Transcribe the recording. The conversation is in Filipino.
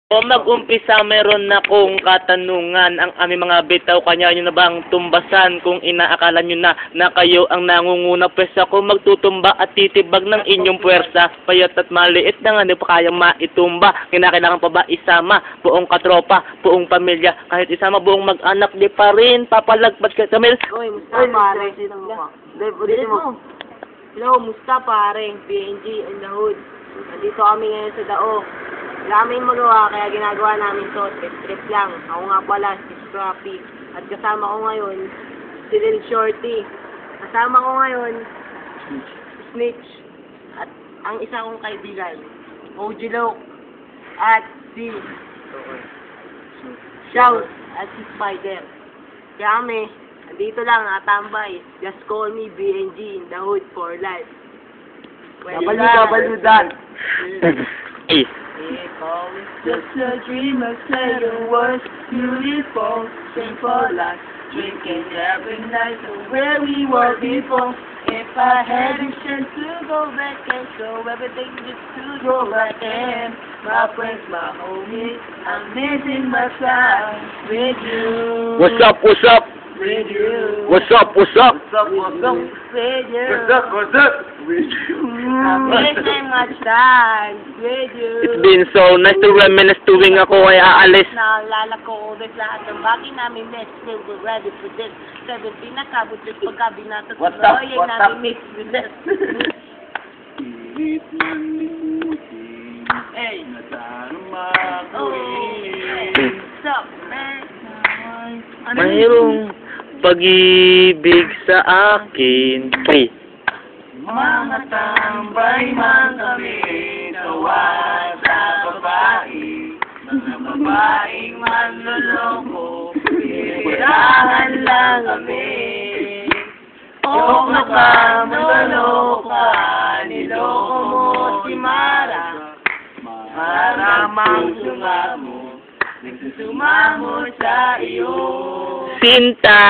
O mag-umpisa, meron na kong katanungan. Ang aming mga bitaw, kanya nyo na bang tumbasan kung inaakala nyo na kayo ang nangunguna? Pwes ako magtutumba at titibag ng inyong puwersa. Payat at maliit na nga, hindi pa kayang maitumba. Kinakailangan pa ba isama? Buong katropa, buong pamilya. Kahit isama buong mag-anak, di pa rin papalagpas ka. Kamil? Uy, musta pare? Hello, musta pare? PNG in the hood. Nandito kami ngayon sa Dao. Wala kaming magawa, kaya ginagawa namin to. Trip lang. Ako nga pala, si Scrappy. At kasama ko ngayon, si Lil Shorty. Kasama ko ngayon, Snitch. At ang isa kong kaibigan, OG Loke. At si Shout. At si Spider. Kaya kami, nandito lang, natambay. Just call me BNG in the hood for life. Dan. Eh. Just a dream of saying the words beautiful, sing for life, drinking every night to where we were before. If I had a chance to go back and show everything just to go back and my friends, my homies, I'm missing my time with you. What's up, what's up? With you. What's up, what's up? What's up, what's up? With you. What's up, what's up? With you. I'm missing my time with you. It's been so nice to reminisce tuwing ako ay aalis. Naalala ko ulit lahat ng bagay namin miss. We're ready for this. 17 na kabut just pagkabinata sa What's up? loyay What's up? namin miss with this. Hey, nadarama ko Oh, eh. what's up, man? Mayroong pag-ibig sa akin. Hey. Mga tambay man kami, tawa sa babae. Mga babaeng manloloko, pirahan lang kami. O ka, manloloko ka, niloko mo si Mara. Maramang sumamo, nagsusumamo sa iyo. Sinta!